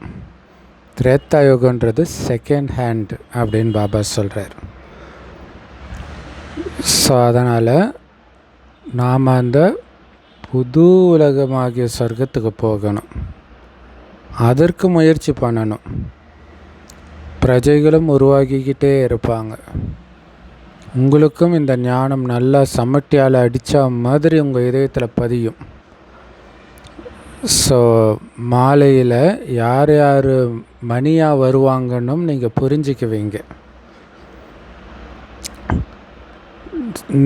திரேத்தாயுகன்றது செகண்ட் ஹேண்ட் அப்படின்னு பாபா சொல்கிறார். ஸோ அதனால் நாம் அந்த புது உலகமாகிய சொர்க்கத்துக்கு போகணும். அதற்கு முயற்சி பண்ணணும். பிரஜைகளும் உருவாக்கிக்கிட்டே இருப்பாங்க. உங்களுக்கும் இந்த ஞானம் நல்லா சமட்டியால் அடித்தா மாதிரி உங்கள் இதயத்தில் பதியும். ஸோ மாலையில் யார் யார் மணியாக வருவாங்கன்னு நீங்கள் புரிஞ்சிக்குவீங்க.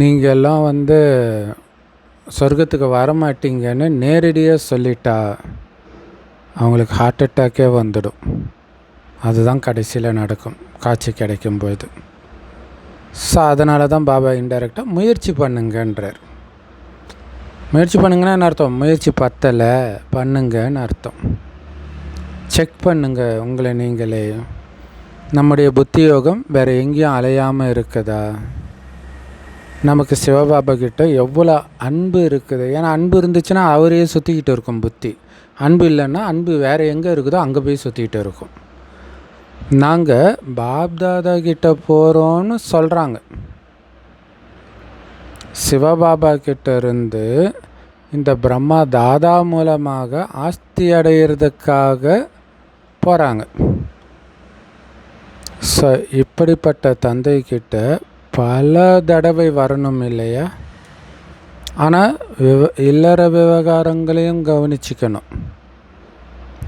நீங்கள்லாம் சொர்க்கத்துக்கு வரமாட்டீங்கன்னு நேரடியாக சொல்லிட்டா அவங்களுக்கு ஹார்ட் அட்டாக்கே வந்துடும். அதுதான் கடைசியில் நடக்கும் காட்சி கிடைக்கும்போது. ஸோ அதனால தான் பாபா இன்டைரக்டாக முயற்சி பண்ணுங்கன்றார். முயற்சி பண்ணுங்கன்னா அர்த்தம் முயற்சி பத்தலை பண்ணுங்கன்னு அர்த்தம். செக் பண்ணுங்க உங்களை நீங்களே. நம்முடைய புத்தி யோகம் வேறு எங்கேயும் அலையாமல் இருக்குதா? நமக்கு சிவபாபா கிட்ட எவ்வளோ அன்பு இருக்குது. ஏன்னா அன்பு இருந்துச்சுன்னா அவரையே சுற்றிக்கிட்டு இருக்கும் புத்தி. அன்பு இல்லைன்னா அன்பு வேறு எங்கே இருக்குதோ அங்கே போய் சுற்றிக்கிட்டு இருக்கும். நாங்கள் பாப்தாதா கிட்ட போகிறோன்னு சொல்கிறாங்க. சிவபாபா கிட்ட இருந்து இந்த பிரம்மா தாதா மூலமாக ஆஸ்தி அடையிறதுக்காக போகிறாங்க. ஸோ இப்படிப்பட்ட தந்தைக்கிட்ட பல தடவை வரணும் இல்லையா? ஆனால் இல்லற விவகாரங்களையும் கவனிச்சிக்கணும்.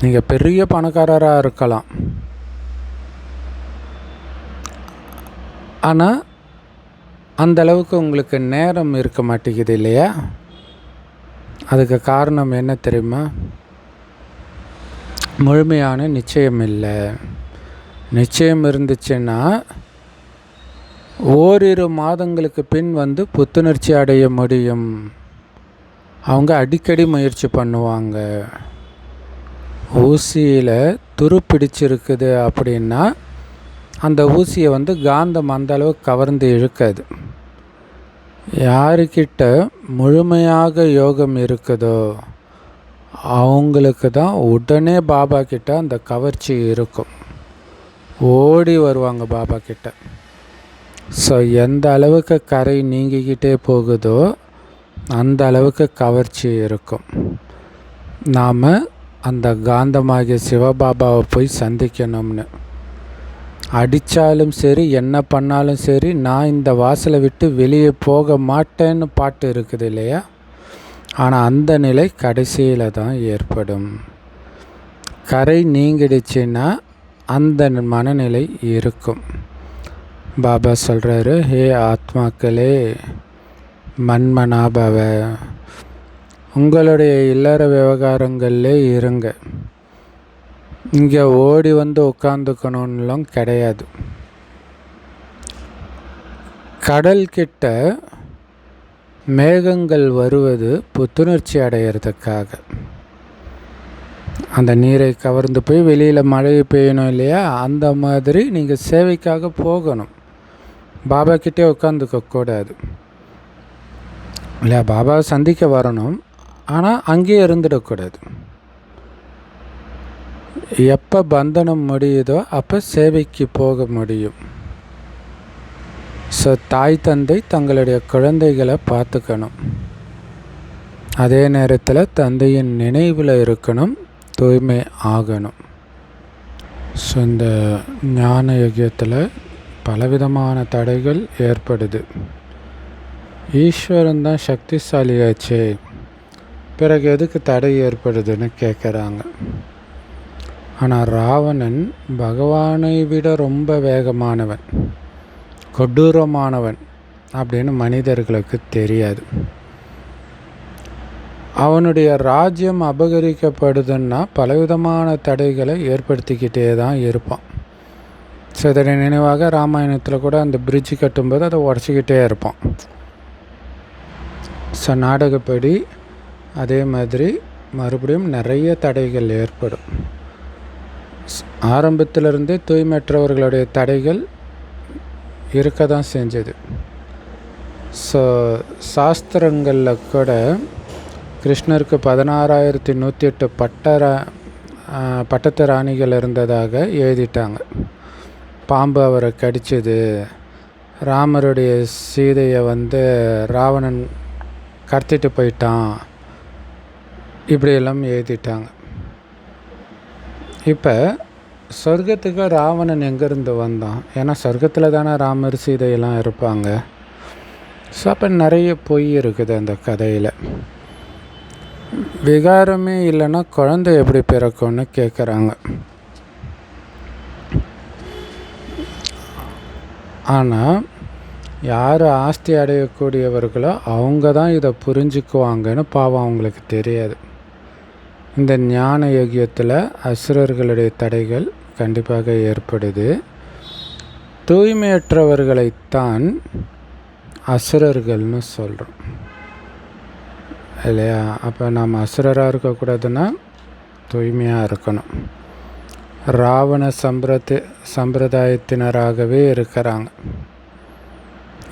நீங்கள் பெரிய பணக்காரராக இருக்கலாம், ஆனால் அந்தளவுக்கு உங்களுக்கு நேரம் இருக்க மாட்டேங்குது இல்லையா? அதுக்கு காரணம் என்ன தெரியுமா? முழுமையான நிச்சயம் இல்லை. நிச்சயம் இருந்துச்சுன்னா ஓரிரு மாதங்களுக்கு பின் புத்துணர்ச்சி அடைய முடியும். அவங்க அடிக்கடி முயற்சி பண்ணுவாங்க. ஊசியில் துரு பிடிச்சிருக்குது அப்படின்னா அந்த ஊசியை காந்தம் அந்தளவுக்கு கவர்ந்து இழுக்காது. யாருக்கிட்ட முழுமையாக யோகம் இருக்குதோ அவங்களுக்கு தான் உடனே பாபா கிட்ட அந்த கவர்ச்சி இருக்கும். ஓடி வருவாங்க பாபா கிட்ட. ஸோ எந்த அளவுக்கு கரை நீங்கிக்கிட்டே போகுதோ அந்த அளவுக்கு கவர்ச்சி இருக்கும். நாம் அந்த காந்தமாகிய சிவபாபாவை போய் சந்திக்கணும்னு. அடித்தாலும் சரி, என்ன பண்ணாலும் சரி, நான் இந்த வாசலை விட்டு வெளியே போக மாட்டேன்னு பாட்டு இருக்குது இல்லையா? ஆனால் அந்த நிலை கடைசியில் தான் ஏற்படும். கரை நீங்கிடுச்சுன்னா அந்த மனநிலை இருக்கும். பாபா சொல்கிறாரு, ஹே ஆத்மாக்களே, மன்மனாபவ, உங்களுடைய இல்லற விவகாரங்கள்லே இருங்க. இங்கே ஓடி உட்காந்துக்கணும்லாம் கிடையாது. கடல்கிட்ட மேகங்கள் வருவது புத்துணர்ச்சி அடையிறதுக்காக. அந்த நீரை கவர்ந்து போய் வெளியில் மழை பெய்யணும் இல்லையா? அந்த மாதிரி நீங்கள் சேவைக்காக போகணும். பாபா கிட்டே உட்காந்துக்கக்கூடாது இல்லையா? பாபாவை சந்திக்க வரணும், ஆனால் அங்கேயே இருந்துடக்கூடாது. எப்போ பந்தனம் முடியுதோ அப்போ சேவைக்கு போக முடியும். ஸோ தாய் தந்தை தங்களுடைய குழந்தைகளை பார்த்துக்கணும். அதே நேரத்தில் தந்தையின் நினைவில் இருக்கணும், தூய்மை ஆகணும். ஸோ இந்த ஞான யுகத்தில் பலவிதமான தடைகள் ஏற்படுது. ஈஸ்வரன் தான் சக்திசாலியாச்சே, பிறகு எதுக்கு தடை ஏற்படுதுன்னு கேட்குறாங்க. ஆனால் ராவணன் பகவானை விட ரொம்ப வேகமானவன், கொடூரமானவன் அப்படின்னு மனிதர்களுக்கு தெரியாது. அவனுடைய ராஜ்யம் அபகரிக்கப்படுதுன்னா பலவிதமான தடைகளை ஏற்படுத்திக்கிட்டே தான் இருப்பான். ஸோ இதனை நினைவாக ராமாயணத்தில் கூட அந்த பிரிட்ஜு கட்டும்போது அதை உடச்சிக்கிட்டே இருப்பான். ஸோ நாடகப்படி அதே மாதிரி மறுபடியும் நிறைய தடைகள் ஏற்படும். ஆரம்பத்திலிருந்தே தூய்மையற்றவர்களுடைய தடைகள் இருக்க தான் செஞ்சது. ஸோ சாஸ்திரங்களில் கூட கிருஷ்ணருக்கு 16,108 பட்டத்து ராணிகள் இருந்ததாக எழுதிட்டாங்க. பாம்பு அவரை கடிச்சது, ராமருடைய சீதையை ராவணன் கடத்திட்டு போயிட்டான், இப்படியெல்லாம் எழுதிட்டாங்க. இப்போ சொர்க்கத்துக்கு ராவணன் எங்கேருந்து வந்தான்? ஏன்னா சொர்க்கத்தில் தானே ராமர் சீதையெல்லாம் இருப்பாங்க. ஸோ அப்போ நிறைய பொய் இருக்குது அந்த கதையில். விகாரமே இல்லைன்னா குழந்தை எப்படி பிறக்கும்னு கேட்குறாங்க. ஆனால் யார் ஆஸ்தி அடையக்கூடியவர்களோ அவங்க தான் இதை புரிஞ்சுக்குவாங்கன்னு பாவம் அவங்களுக்கு தெரியாது. இந்த ஞான யோகியத்தில் அசுரர்களுடைய தடைகள் கண்டிப்பாக ஏற்படுது. தூய்மையற்றவர்களைத்தான் அசுரர்கள்னு சொல்கிறோம் இல்லையா? அப்போ நாம் அசுரராக இருக்கக்கூடாதுன்னா தூய்மையாக இருக்கணும். ராவண சம்பிரதாயத்தினராகவே இருக்கிறாங்க.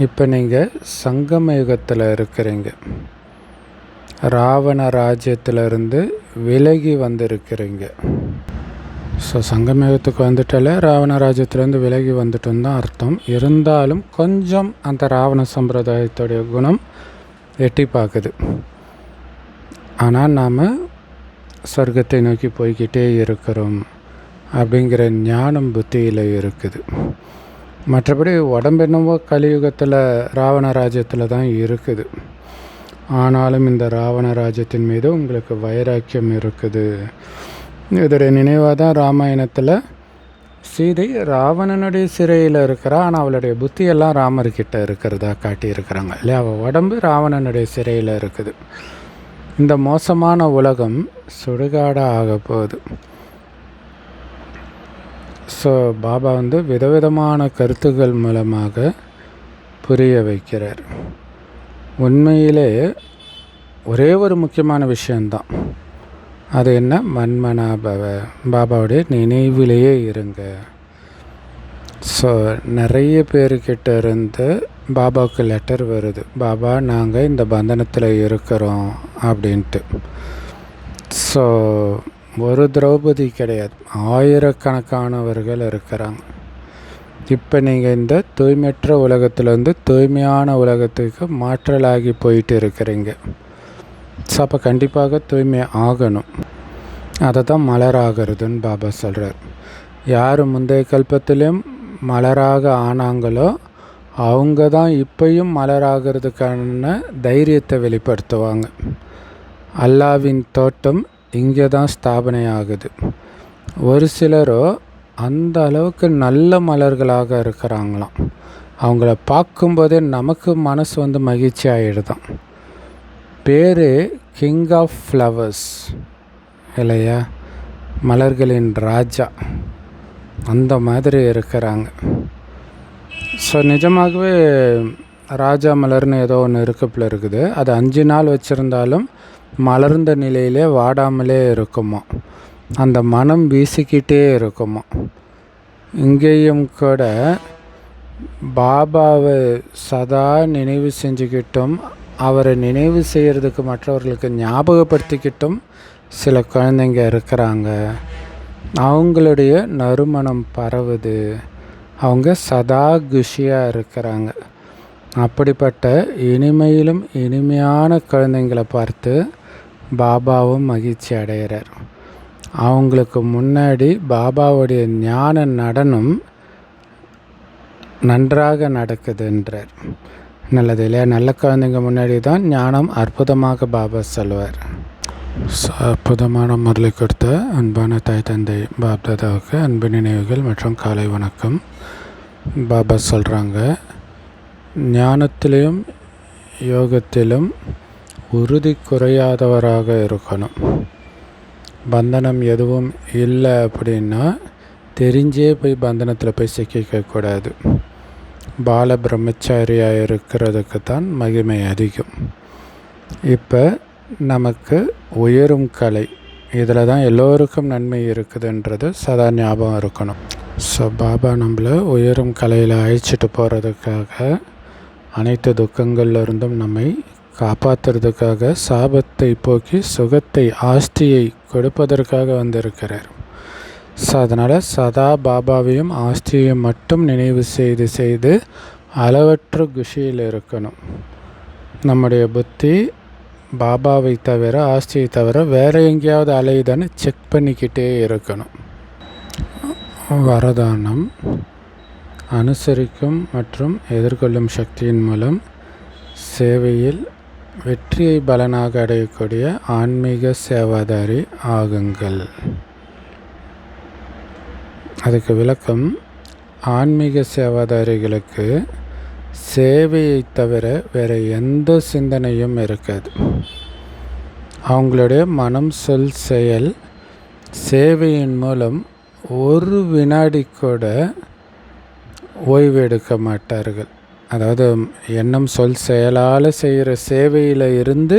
இப்போ நீங்கள் சங்கம யுகத்தில் இருக்கிறீங்க. ராவண ராஜ்யத்திலிருந்து விலகி வந்திருக்கிறீங்க. ஸோ சங்கம யுகத்துக்கு வந்துட்டாலே ராவண ராஜ்யத்திலேருந்து விலகி வந்துட்டோன்னு தான் அர்த்தம். இருந்தாலும் கொஞ்சம் அந்த ராவண சம்பிரதாயத்துடைய குணம் எட்டி பார்க்குது. ஆனால் நாம் சொர்க்கத்தை நோக்கி போய்கிட்டே இருக்கிறோம் அப்படிங்கிற ஞானம் புத்தியில் இருக்குது. மற்றபடி உடம்பு என்னவோ கலியுகத்தில் ராவண ராஜ்யத்தில் தான் இருக்குது. ஆனாலும் இந்த ராவண ராஜ்யத்தின் மீது உங்களுக்கு வைராக்கியம் இருக்குது. இதோடைய நினைவாக தான் ராமாயணத்தில் சீதை ராவணனுடைய சிறையில் இருக்கிறா, ஆனால் அவளுடைய புத்தியெல்லாம் ராமர்கிட்ட இருக்கிறதா காட்டியிருக்கிறாங்க இல்லையா. அவள் உடம்பு ராவணனுடைய சிறையில் இருக்குது. இந்த மோசமான உலகம் சுடுகாடாக ஆக போகுது. ஸோ பாபா விதவிதமான கருத்துக்கள் மூலமாக புரிய வைக்கிறார். உண்மையிலே ஒரே ஒரு முக்கியமான விஷயந்தான். அது என்ன? மன்மனாபவ, பாபாவுடைய நினைவிலேயே இருங்க. ஸோ நிறைய பேர்கிட்ட இருந்து பாபாவுக்கு லெட்டர் வருது, பாபா நாங்கள் இந்த பந்தனத்தில் இருக்கிறோம் அப்படின்ட்டு. ஸோ ஒரு திரௌபதி கிடையாது, ஆயிரக்கணக்கானவர்கள் இருக்கிறாங்க. இப்போ நீங்கள் இந்த தூய்மையற்ற உலகத்திலேருந்து தூய்மையான உலகத்துக்கு மாற்றலாகி போயிட்டு இருக்கிறீங்க. ஸோ அப்போ கண்டிப்பாக தூய்மை ஆகணும். அதை தான் மலராகிறதுன்னு பாபா சொல்கிறார். யார் முந்தைய கல்பத்திலையும் மலராக ஆனாங்களோ அவங்க தான் இப்பையும் மலராகிறதுக்கான தைரியத்தை வெளிப்படுத்துவாங்க. அல்லாவின் தோட்டம் இங்கே தான் ஸ்தாபனை ஆகுது. ஒரு சிலரோ அந்த அளவுக்கு நல்ல மலர்களாக இருக்கிறாங்களாம். அவங்கள பார்க்கும்போதே நமக்கு மனசு மகிழ்ச்சி ஆகிடுதான். பேர் கிங் ஆஃப் ஃப்ளவர்ஸ் இல்லையா, மலர்களின் ராஜா, அந்த மாதிரி இருக்கிறாங்க. ஸோ நிஜமாகவே ராஜா மலர்னு ஏதோ ஒன்று இருக்குப்பில் இருக்குது. அது 5 நாள் வச்சுருந்தாலும் மலர்ந்த நிலையிலே வாடாமலே இருக்குமா, அந்த மனம் வீசிக்கிட்டே இருக்குமா. இங்கேயும் கூட பாபாவை சதா நினைவு செஞ்சுக்கிட்டும் அவரை நினைவு செய்கிறதுக்கு மற்றவர்களுக்கு ஞாபகப்படுத்திக்கிட்டும் சில குழந்தைங்க இருக்கிறாங்க. அவங்களுடைய நறுமணம் பரவுது, அவங்க சதா குஷியாக இருக்கிறாங்க. அப்படிப்பட்ட இனிமையிலும் இனிமையான குழந்தைங்களை பார்த்து பாபாவும் மகிழ்ச்சி அடைகிறார். அவங்களுக்கு முன்னாடி பாபாவுடைய ஞான நடனம் நன்றாக நடக்குதுன்றார். நல்லது இல்லையா? நல்ல குழந்தைங்க முன்னாடி தான் ஞானம் அற்புதமாக பாபா சொல்வார். அற்புதமான முரளி கொடுத்த அன்பான தாய் தந்தை பாப்தாதாவுக்கு அன்பு நினைவுகள் மற்றும் காலை வணக்கம். பாபா சொல்கிறாங்க, ஞானத்திலும் யோகத்திலும் உறுதி குறையாதவராக இருக்கணும். பந்தனம் எதுவும் இல்லை அப்படின்னா தெரிஞ்சே போய் பந்தனத்தில் போய் சிக்கிக்கக்கூடாது. பால பிரம்மச்சாரியாக இருக்கிறதுக்கு தான் மகிமை அதிகம். இப்போ நமக்கு உயரும் கலை, இதில் தான் எல்லோருக்கும் நன்மை இருக்குதுன்றது சதா ஞாபகம் இருக்கணும். ஸோ பாபா நம்மளை உயரும் கலையில் அழைச்சிட்டு போகிறதுக்காக, அனைத்து துக்கங்கள்லேருந்தும் நம்மை காப்பாற்றுறதுக்காக, சாபத்தை போக்கி சுகத்தை ஆஸ்தியை கொடுப்பதற்காக வந்திருக்கிறார். ஸோ அதனால் சதா பாபாவையும் ஆஸ்தியையும் மட்டும் நினைவு செய்து அளவற்ற குஷியில் இருக்கணும். நம்முடைய புத்தி பாபாவை தவிர, ஆஸ்தியை தவிர வேறு எங்கேயாவது அலையுதான்னு செக் பண்ணிக்கிட்டே இருக்கணும். வரதானம் அனுசரிக்கும் மற்றும் எதிர்கொள்ளும் சக்தியின் மூலம் சேவையில் வெற்றியை பலனாக அடையக்கூடிய ஆன்மீக சேவாதாரி ஆகுங்கள். அதுக்கு விளக்கம், ஆன்மீக சேவாதாரிகளுக்கு சேவையை தவிர வேறு எந்த சிந்தனையும் இருக்காது. அவங்களுடைய மனம், சொல், செயல் சேவையின் மூலம் ஒரு வினாடி கூட ஓய்வு எடுக்க மாட்டார்கள். அதாவது எண்ணம், சொல், செயலால் செய்கிற சேவையில் இருந்து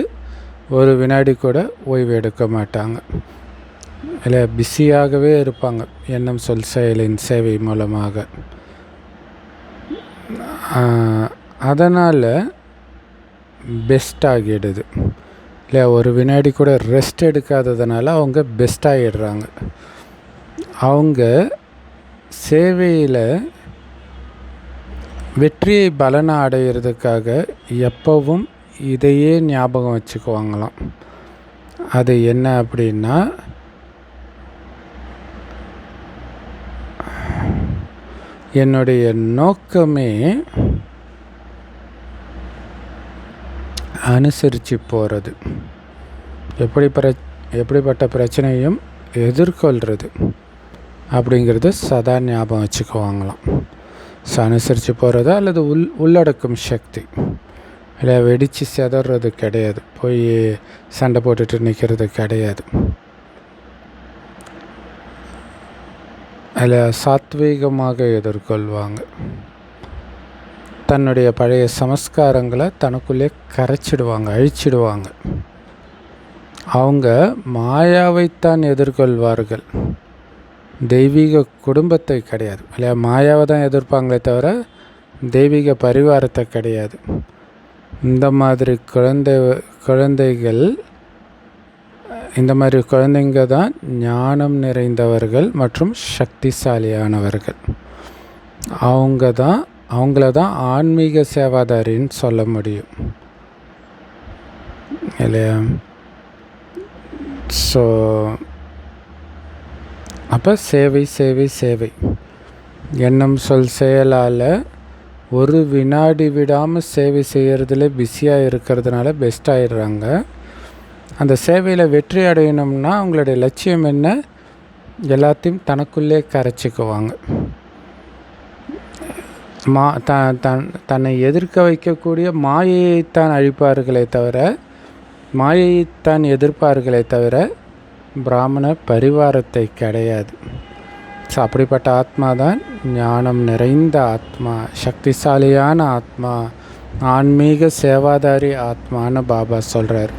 ஒரு வினாடி கூட ஓய்வு எடுக்க மாட்டாங்க. இல்லை, பிஸியாகவே இருப்பாங்க எண்ணம், சொல், செயலின் சேவை மூலமாக. அதனால் பெஸ்ட் ஆகிடுது. இல்லை, ஒரு வினாடி கூட ரெஸ்ட் எடுக்காததுனால அவங்க பெஸ்ட் ஆகிடுறாங்க. அவங்க சேவையில் வெற்றியை பலனை அடைகிறதுக்காக எப்பவும் இதையே ஞாபகம் வச்சுக்குவாங்களாம். அது என்ன அப்படின்னா, என்னுடைய நோக்கமே அனுசரித்து போகிறது, எப்படிப்பட்ட பிரச்சனையும் எதிர்கொள்கிறது அப்படிங்கிறது சதா ஞாபகம் வச்சுக்குவாங்களாம். ஸோ அனுசரித்து போகிறது அல்லது உள்ளடக்கும் சக்தி, இல்லை வெடித்து செதறது கிடையாது, போய் சண்டை போட்டுட்டு நிற்கிறது கிடையாது. அதில் சாத்வீகமாக எதிர்கொள்வாங்க. தன்னுடைய பழைய சமஸ்காரங்களை தனக்குள்ளே கரைச்சிடுவாங்க, அழிச்சிடுவாங்க. அவங்க மாயாவைத்தான் எதிர்கொள்வார்கள், தெய்வீக குடும்பத்தை கிடையாது. இல்லையா, மாயாவை தான் எதிர்ப்பாங்களே தவிர தெய்வீக பரிவாரத்தை கிடையாது. இந்த மாதிரி குழந்தைங்க தான் ஞானம் நிறைந்தவர்கள் மற்றும் சக்திசாலியானவர்கள். அவங்கள தான் ஆன்மீக சேவாதாரின்னு சொல்ல முடியும் இல்லையா. ஸோ அப்போ சேவை சேவை சேவை எண்ணம் சொல் செயலால் ஒரு வினாடி விடாமல் சேவை செய்கிறதுல பிஸியாக இருக்கிறதுனால பெஸ்ட் ஆகிடுறாங்க. அந்த சேவையில் வெற்றி அடையணும்னா அவங்களுடைய லட்சியம் என்ன, எல்லாத்தையும் தனக்குள்ளே கரைச்சிக்குவாங்க. தன்னை எதிர்க்க வைக்கக்கூடிய மாயையைத்தான் அழிப்பார்களே தவிர, மாயையைத்தான் எதிர்ப்பார்களே தவிர பிராமண பரிவாரத்தை கிடையாது. ஸோ அப்படிப்பட்ட ஆத்மா தான் ஞானம் நிறைந்த ஆத்மா, சக்திசாலியான ஆத்மா, ஆன்மீக சேவாதாரி ஆத்மான்னு பாபா சொல்கிறார்.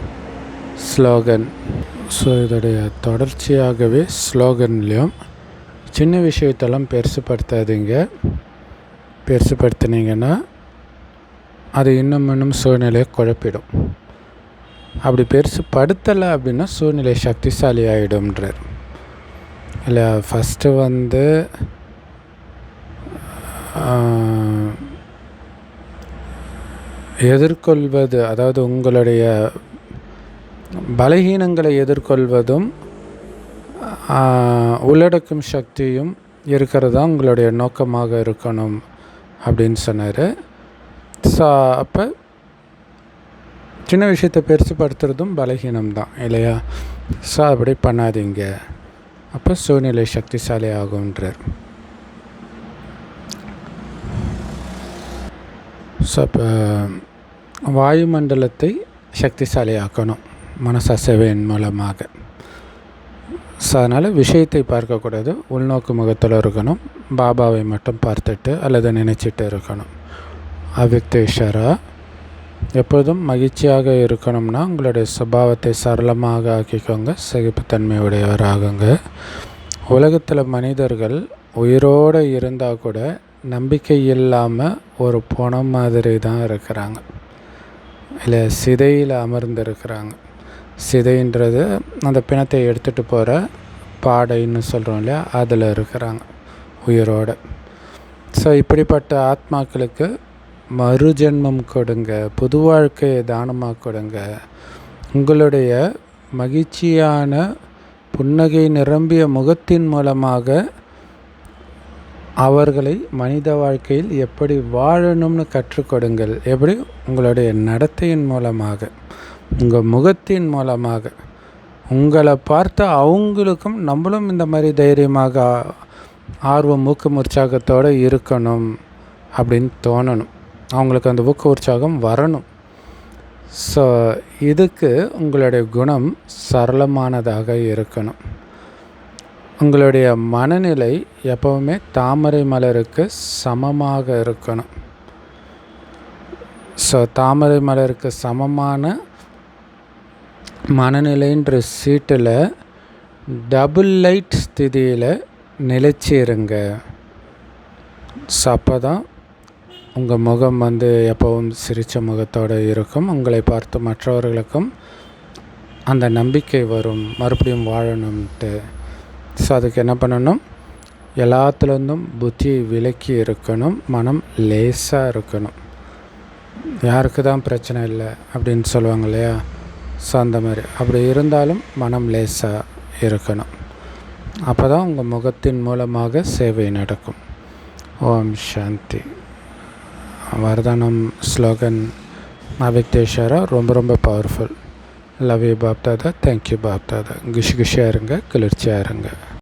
ஸ்லோகன். ஸோ இதோடைய தொடர்ச்சியாகவே ஸ்லோகன்லேயும் சின்ன விஷயத்தெல்லாம் பெருசுப்படுத்தாதீங்க, பெருசுப்படுத்தினீங்கன்னா அது இன்னும் சூழ்நிலையை குழப்பிடும். அப்படி பெருசுப்படுத்தலை அப்படின்னா சூழ்நிலை சக்திசாலி ஆகிடும்ன்றார். இல்லை, ஃபஸ்ட்டு எதிர்கொள்வது, அதாவது உங்களுடைய பலகீனங்களை எதிர்கொள்வதும் உள்ளடக்கும் சக்தியும் இருக்கிறது தான் உங்களுடைய நோக்கமாக இருக்கணும் அப்படின்னு சொன்னார். ஸோ அப்போ சின்ன விஷயத்தை பெருசுப்படுத்துறதும் பலகீனம்தான் இல்லையா. ஸோ அப்படி பண்ணாதீங்க, அப்போ சூழ்நிலை சக்திசாலி ஆகுன்றார். ஸோ அப்போ வாயுமண்டலத்தை சக்திசாலி ஆக்கணும் மனசசைவின் மூலமாக. ஸோ அதனால் விஷயத்தை பார்க்கக்கூடாது, உள்நோக்கு முகத்தில் இருக்கணும், பாபாவை மட்டும் பார்த்துட்டு அல்லது நினச்சிட்டு இருக்கணும். அவ்யக்தேஸ்வரா, எப்போதும் மகிழ்ச்சியாக இருக்கணும்னா உங்களுடைய சுபாவத்தை சரளமாக ஆக்கிக்கோங்க, சகிப்புத்தன்மையுடையவராகுங்க. உலகத்தில் மனிதர்கள் உயிரோடு இருந்தால் கூட நம்பிக்கை இல்லாமல் ஒரு பணம் மாதிரி தான் இருக்கிறாங்க, இல்லை சிதையில் அமர்ந்திருக்கிறாங்க. சிதைன்றது அந்த பிணத்தை எடுத்துகிட்டு போகிற பாடைன்னு சொல்கிறோம் இல்லையா, அதில் இருக்கிறாங்க உயிரோடு. ஸோ இப்படிப்பட்ட ஆத்மாக்களுக்கு மறுஜென்மம் கொடுங்க, புது வாழ்க்கையை தானமாக கொடுங்க. உங்களுடைய மகிழ்ச்சியான புன்னகை நிரம்பிய முகத்தின் மூலமாக அவர்களை மனித வாழ்க்கையில் எப்படி வாழணும்னு கற்றுக் கொடுங்கள். எப்படி? உங்களுடைய நடத்தையின் மூலமாக, உங்கள் முகத்தின் மூலமாக. உங்களை பார்த்து அவங்களுக்கும் நம்மளும் இந்த மாதிரி தைரியமாக ஆர்வம் ஊக்கம் உற்சாகத்தோடு இருக்கணும் அப்படின்னு தோணணும், அவங்களுக்கு அந்த ஊக்க உற்சாகம் வரணும். ஸோ இதுக்கு உங்களுடைய குணம் சரளமானதாக இருக்கணும். உங்களுடைய மனநிலை எப்போவுமே தாமரை மலருக்கு சமமாக இருக்கணும். ஸோ தாமரை மலருக்கு சமமான மனநிலைன்ற சீட்டில் டபுள் லைட் ஸ்திதியில் நிலைச்சிருங்க. ஸோ அப்போ தான் உங்கள் முகம் எப்போவும் சிரித்த முகத்தோடு இருக்கும். உங்களை பார்த்து மற்றவர்களுக்கும் அந்த நம்பிக்கை வரும், மறுபடியும் வாழணும்ன்ட்டு. ஸோ அதுக்கு என்ன பண்ணணும்? எல்லாத்துலேருந்தும் புத்தியை விலக்கி இருக்கணும், மனம் லேசாக இருக்கணும். யாருக்கு தான் பிரச்சனை இல்லை அப்படின்னு சொல்லுவாங்க இல்லையா, ஸோ அந்த மாதிரி அப்படி இருந்தாலும் மனம் லேசாக இருக்கணும். அப்போ தான் உங்கள் முகத்தின் மூலமாக சேவை நடக்கும். ஓம் சாந்தி. வரதானம் ஸ்லோகன் அவிக்தேஸ்வரா ரொம்ப ரொம்ப powerful. Love you Bapdada. Thank you Bapdada. குஷி குஷியாக இருங்க, குளிர்ச்சியாக இருங்க.